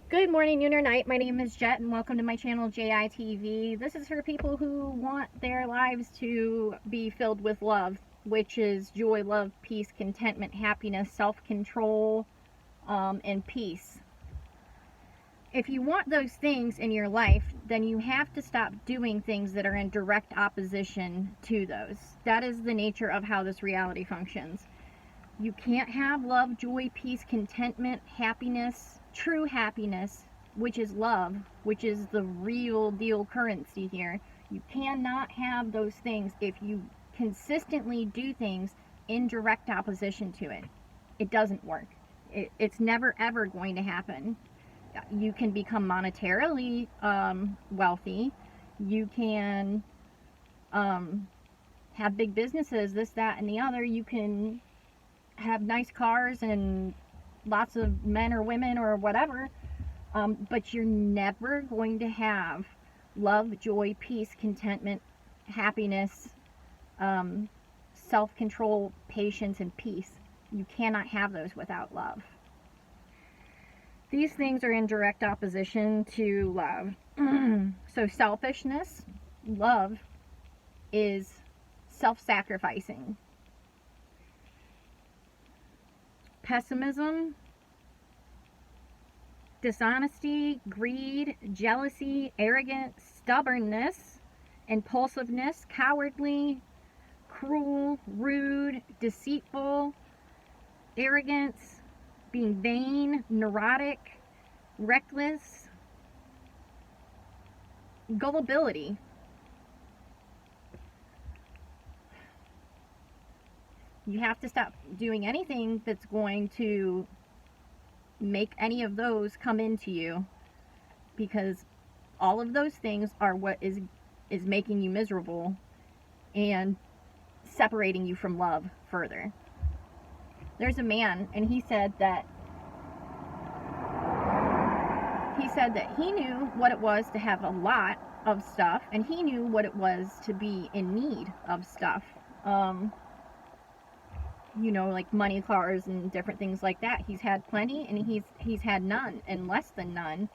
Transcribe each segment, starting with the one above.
Good morning, noon, or night. My name is Jet, and welcome to my channel, JITV. This is for people who want their lives to be filled with love, which is joy, love, peace, contentment, happiness, self-control, and peace. If you want those things in your life, then you have to stop doing things that are in direct opposition to those. That is the nature of how this reality functions. You can't have love, joy, peace, contentment, happiness, true happiness, which is love, which is the real deal currency here. You cannot have those things if you consistently do things in direct opposition to it. It doesn't work. It's never ever going to happen. You can become monetarily wealthy. You can have big businesses, this, that, and the other. You can have nice cars and lots of men or women or whatever, but you're never going to have love, joy, peace, contentment, happiness, self-control, patience, and peace. You cannot have those without love. These things are in direct opposition to love. So selfishness, love is self-sacrificing. Pessimism, dishonesty, greed, jealousy, arrogance, stubbornness, impulsiveness, cowardly, cruel, rude, deceitful, arrogance, being vain, neurotic, reckless, gullibility. You have to stop doing anything that's going to make any of those come into you, because all of those things are what is making you miserable and separating you from love further. There's a man, and he said that he knew what it was to have a lot of stuff, and he knew what it was to be in need of stuff. Like money, cars, and different things like that. He's had plenty, and he's had none, and less than none.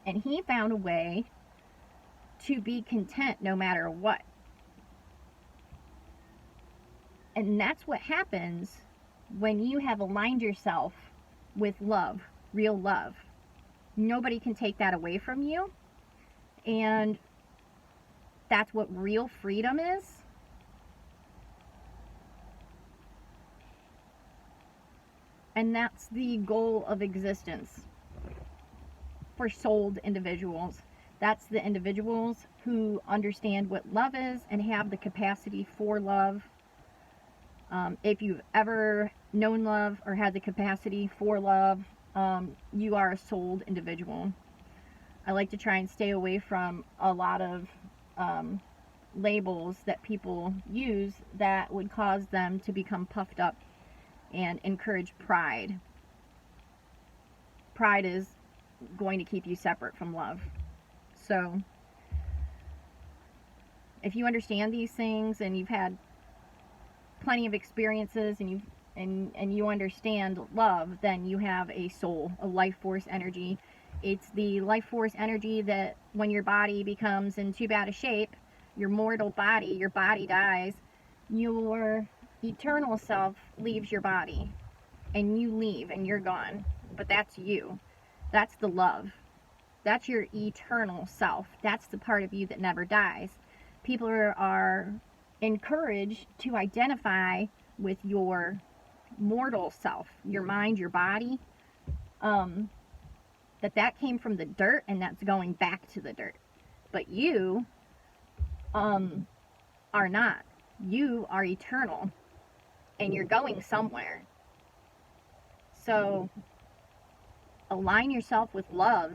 And he found a way to be content no matter what. And that's what happens when you have aligned yourself with love, real love. Nobody can take that away from you. And that's what real freedom is. And that's the goal of existence for souled individuals. That's the individuals who understand what love is and have the capacity for love. If you've ever known love or had the capacity for love, you are a souled individual. I like to try and stay away from a lot of labels that people use that would cause them to become puffed up and encourage pride. Pride is going to keep you separate from love. So if you understand these things and you've had plenty of experiences and you understand love, then you have a soul, a life force energy. It's the life force energy that when your body becomes in too bad a shape, your mortal body, your body dies, your eternal self leaves your body, and you leave and you're gone. But that's you. That's the love. That's your eternal self. That's the part of you that never dies. People are encouraged to identify with your mortal self, your mind, your body, that came from the dirt and that's going back to the dirt. But you are not. You are eternal. And you're going somewhere. So align yourself with love,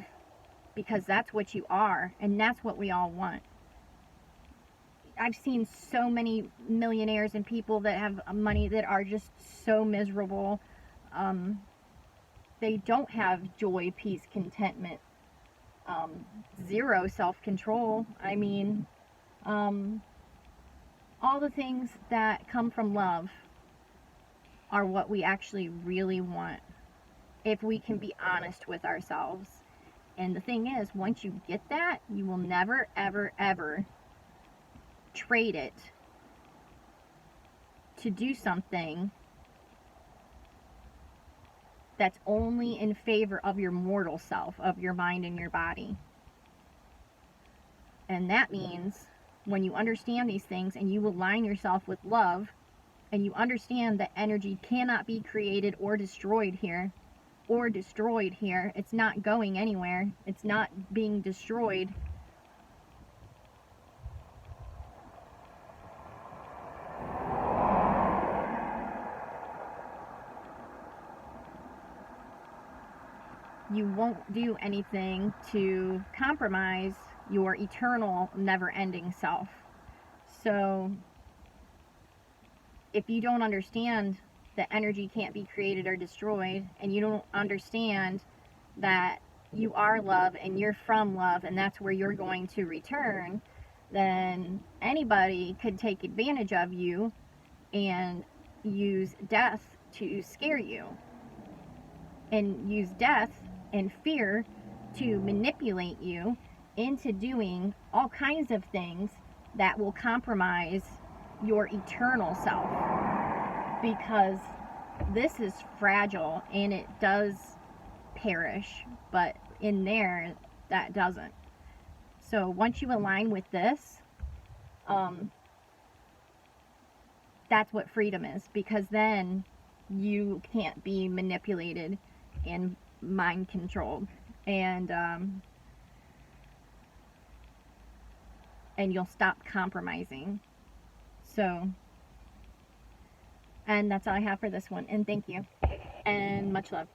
because that's what you are, and that's what we all want. I've seen so many millionaires and people that have money that are just so miserable. They don't have joy, peace, contentment, zero self-control. I mean, all the things that come from love are what we actually really want, if we can be honest with ourselves And the thing is, once you get that, you will never, ever, ever trade it to do something that's only in favor of your mortal self, of your mind and your body. And that means when you understand these things and you align yourself with love, and you understand that energy cannot be created or destroyed here, it's not going anywhere, it's not being destroyed. You won't do anything to compromise your eternal, never-ending self. So if you don't understand that energy can't be created or destroyed, and you don't understand that you are love and you're from love and that's where you're going to return, then anybody could take advantage of you and use death to scare you, and use death and fear to manipulate you into doing all kinds of things that will compromise your eternal self, because this is fragile and it does perish, but in there that doesn't. So once you align with this, that's what freedom is, because then you can't be manipulated and mind controlled, and you'll stop compromising. So, and that's all I have for this one, and thank you, and much love.